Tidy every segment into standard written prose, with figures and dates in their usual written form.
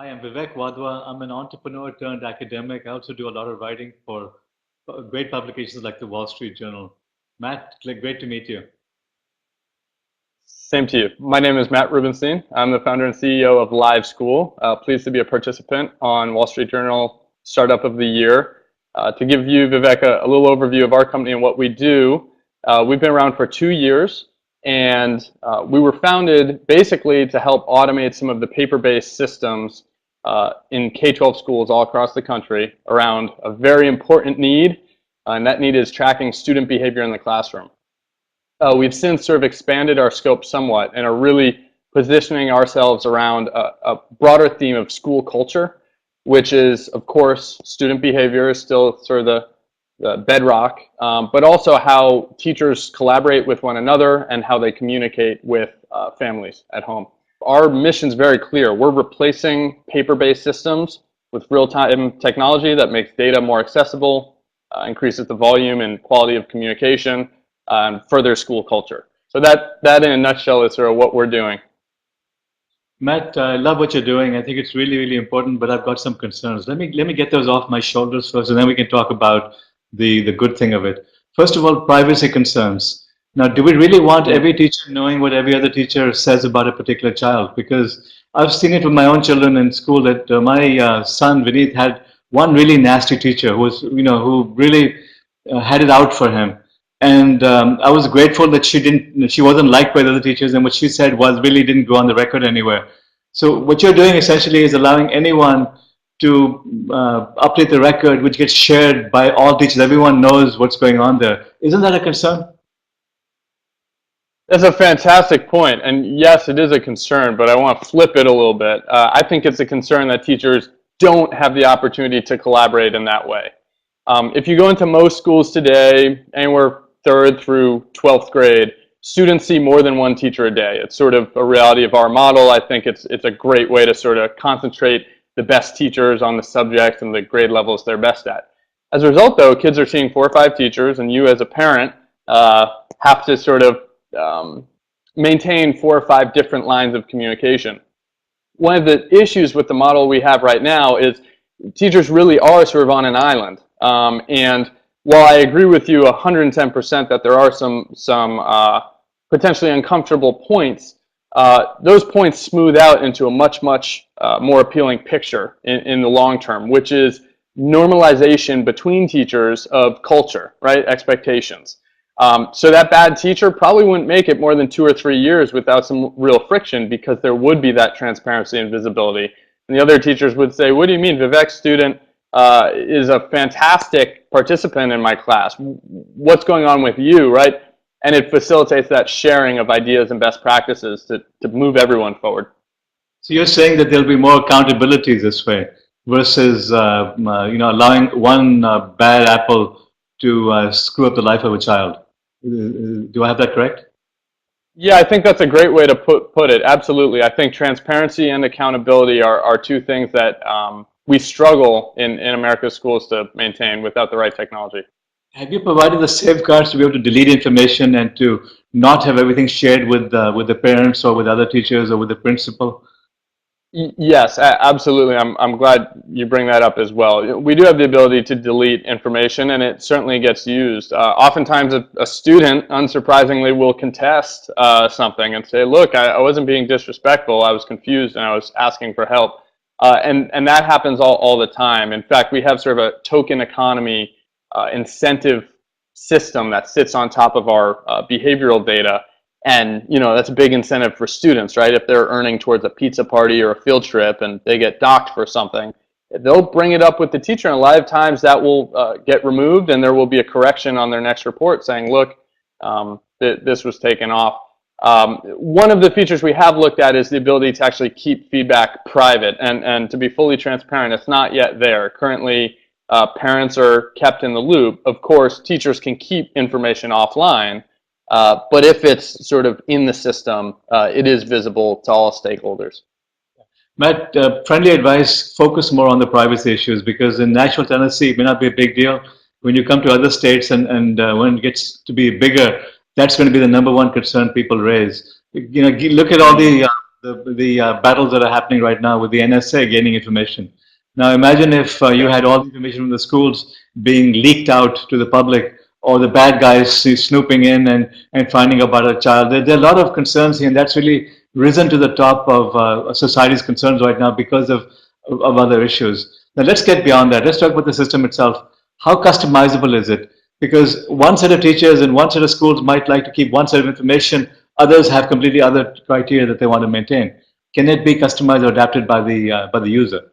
Hi, I'm Vivek Wadhwa. I'm an entrepreneur turned academic. I also do a lot of writing for great publications like the Wall Street Journal. Matt, great to meet you. Same to you. My name is Matt Rubinstein. I'm the founder and CEO of LiveSchool. Pleased to be a participant on Wall Street Journal Startup of the Year. To give you, Vivek, a little overview of our company and what we do, we've been around for 2 years, and we were founded basically to help automate some of the paper-based systems in K-12 schools all across the country around a very important need, and that need is tracking student behavior in the classroom. We've since sort of expanded our scope somewhat and are really positioning ourselves around a broader theme of school culture, which is, of course, student behavior is still sort of the bedrock, but also how teachers collaborate with one another and how they communicate with families at home. Our mission is very clear. We're replacing paper-based systems with real-time technology that makes data more accessible, increases the volume and quality of communication, and further school culture. So that in a nutshell is sort of what we're doing. Matt, I love what you're doing. I think it's really, really important, but I've got some concerns. Let me get those off my shoulders first, and then we can talk about the good thing of it. First of all, privacy concerns. Now, do we really want every teacher knowing what every other teacher says about a particular child? Because I've seen it with my own children in school that my son Vineet had one really nasty teacher who really had it out for him. And I was grateful that she wasn't liked by the other teachers, and what she said really didn't go on the record anywhere. So what you're doing essentially is allowing anyone to update the record, which gets shared by all teachers. Everyone knows what's going on there. Isn't that a concern? That's a fantastic point, and yes, it is a concern, but I want to flip it a little bit. I think it's a concern that teachers don't have the opportunity to collaborate in that way. If you go into most schools today, anywhere 3rd through 12th grade, students see more than one teacher a day. It's sort of a reality of our model. I think it's a great way to sort of concentrate the best teachers on the subject and the grade levels they're best at. As a result, though, kids are seeing 4 or 5 teachers, and you as a parent have to sort of maintain 4 or 5 different lines of communication. One of the issues with the model we have right now is teachers really are sort of on an island. And while I agree with you 110% that there are some potentially uncomfortable points, those points smooth out into a much more appealing picture in the long term, which is normalization between teachers of culture, right? Expectations. So that bad teacher probably wouldn't make it more than 2 or 3 years without some real friction, because there would be that transparency and visibility. And the other teachers would say, what do you mean? Vivek's student is a fantastic participant in my class. What's going on with you, right? And it facilitates that sharing of ideas and best practices to move everyone forward. So you're saying that there'll be more accountability this way versus allowing one bad apple to screw up the life of a child. Do I have that correct? Yeah, I think that's a great way to put it. Absolutely. I think transparency and accountability are 2 things that we struggle in America's schools to maintain without the right technology. Have you provided the safeguards to be able to delete information and to not have everything shared with the parents or with other teachers or with the principal? Yes, absolutely. I'm glad you bring that up as well. We do have the ability to delete information, and it certainly gets used. Oftentimes, a student, unsurprisingly, will contest something and say, look, I wasn't being disrespectful. I was confused, and I was asking for help. And that happens all the time. In fact, we have sort of a token economy incentive system that sits on top of our behavioral data. And that's a big incentive for students, right? If they're earning towards a pizza party or a field trip and they get docked for something, they'll bring it up with the teacher, and a lot of times that will get removed, and there will be a correction on their next report saying, look, this was taken off. One of the features we have looked at is the ability to actually keep feedback private, and to be fully transparent, it's not yet there. Currently, parents are kept in the loop. Of course, teachers can keep information offline, but if it's sort of in the system, it is visible to all stakeholders. Matt, friendly advice, focus more on the privacy issues, because in Nashville, Tennessee, it may not be a big deal. When you come to other states and when it gets to be bigger, that's going to be the #1 concern people raise. Look at all the the battles that are happening right now with the NSA gaining information. Now imagine if you had all the information from the schools being leaked out to the public, or the bad guys snooping in and finding about a child. There are a lot of concerns here, and that's really risen to the top of society's concerns right now because of other issues. Now let's get beyond that. Let's talk about the system itself. How customizable is it? Because one set of teachers and one set of schools might like to keep one set of information, others have completely other criteria that they want to maintain. Can it be customized or adapted by the user?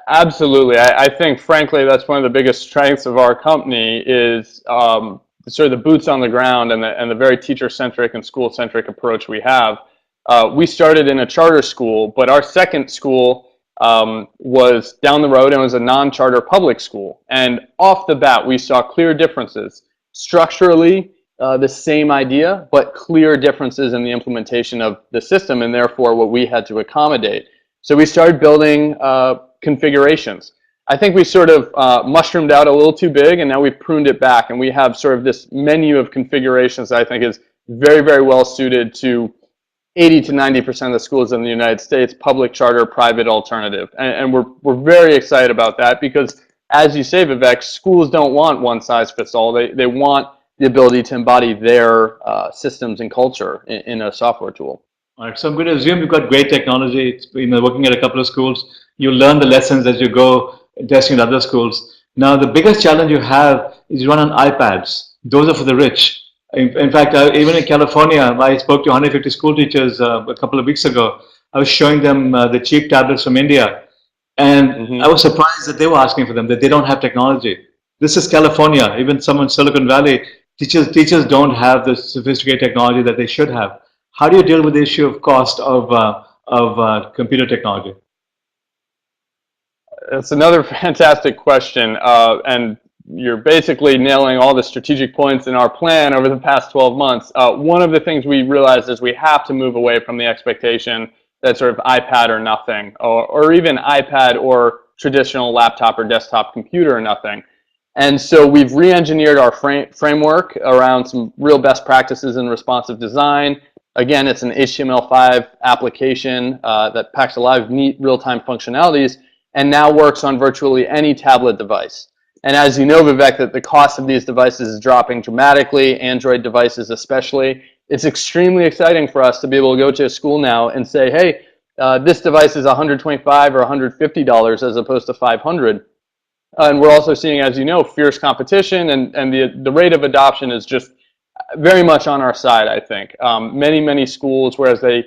Absolutely. I think, frankly, that's one of the biggest strengths of our company is sort of the boots on the ground and the very teacher-centric and school-centric approach we have. We started in a charter school, but our second school was down the road and was a non-charter public school. And off the bat, we saw clear differences. Structurally, the same idea, but clear differences in the implementation of the system and therefore what we had to accommodate. So we started building configurations. I think we sort of mushroomed out a little too big, and now we've pruned it back, and we have sort of this menu of configurations that I think is very, very well suited to 80 to 90% of the schools in the United States, public, charter, private, alternative. And we're very excited about that because, as you say, Vivek, schools don't want one size fits all. They want the ability to embody their systems and culture in a software tool. All right, so I'm going to assume you've got great technology. It's, working at a couple of schools, you learn the lessons as you go testing at other schools. Now, the biggest challenge you have is you run on iPads. Those are for the rich. In fact, even in California, I spoke to 150 school teachers a couple of weeks ago. I was showing them the cheap tablets from India, and I was surprised that they were asking for them, that they don't have technology. This is California. Even some in Silicon Valley, teachers don't have the sophisticated technology that they should have. How do you deal with the issue of cost of computer technology? That's another fantastic question, and you're basically nailing all the strategic points in our plan over the past 12 months. One of the things we realized is we have to move away from the expectation that sort of iPad or nothing, or even iPad or traditional laptop or desktop computer or nothing. And so we've re-engineered our framework around some real best practices in responsive design. Again, it's an HTML5 application that packs a lot of neat real-time functionalities and now works on virtually any tablet device. And as you know, Vivek, that the cost of these devices is dropping dramatically, Android devices especially. It's extremely exciting for us to be able to go to a school now and say, hey, this device is $125 or $150 as opposed to $500. And we're also seeing, as you know, fierce competition, and the rate of adoption is just very much on our side, I think. Many schools, whereas they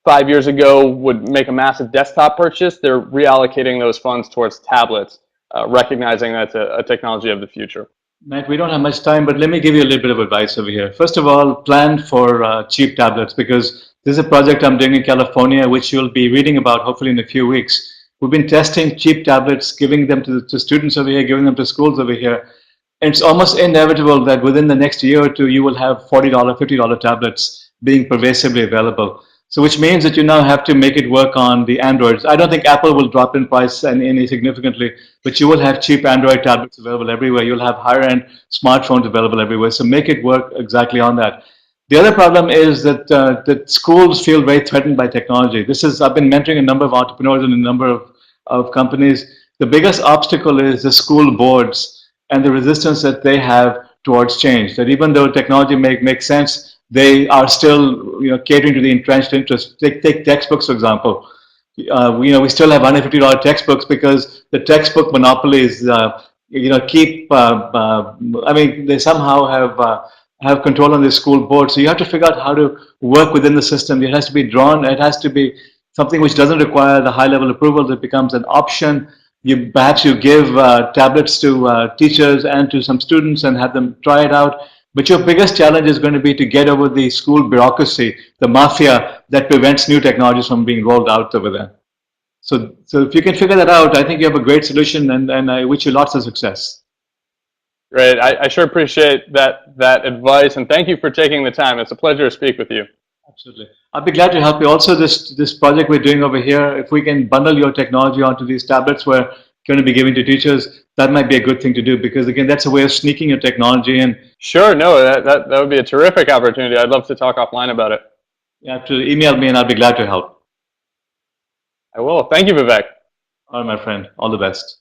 5 years ago would make a massive desktop purchase, they're reallocating those funds towards tablets, recognizing that's a technology of the future. Matt, we don't have much time, but let me give you a little bit of advice over here. First of all, plan for cheap tablets, because this is a project I'm doing in California, which you'll be reading about hopefully in a few weeks. We've been testing cheap tablets, giving them to students over here, giving them to schools over here. And it's almost inevitable that within the next year or two, you will have $40, $50 tablets being pervasively available. So which means that you now have to make it work on the Androids. I don't think Apple will drop in price any significantly, but you will have cheap Android tablets available everywhere. You'll have higher-end smartphones available everywhere. So make it work exactly on that. The other problem is that that schools feel very threatened by technology. I've been mentoring a number of entrepreneurs and a number of companies. The biggest obstacle is the school boards and the resistance that they have towards change. That even though technology makes sense, they are still catering to the entrenched interests. Take textbooks, for example. We still have $150 textbooks because the textbook monopolies keep. I mean, they somehow have control on the school board. So you have to figure out how to work within the system. It has to be drawn. It has to be something which doesn't require the high-level approval. That becomes an option. Perhaps you give tablets to teachers and to some students and have them try it out. But your biggest challenge is going to be to get over the school bureaucracy, the mafia that prevents new technologies from being rolled out over there. So if you can figure that out, I think you have a great solution, and I wish you lots of success. Great. I sure appreciate that advice, and thank you for taking the time. It's a pleasure to speak with you. Absolutely. I'd be glad to help you. Also, this project we're doing over here, if we can bundle your technology onto these tablets we're going to be giving to teachers, that might be a good thing to do, because again, that's a way of sneaking your technology in. Sure. No, that would be a terrific opportunity. I'd love to talk offline about it. You have to email me and I'll be glad to help. I will. Thank you, Vivek. All right, my friend. All the best.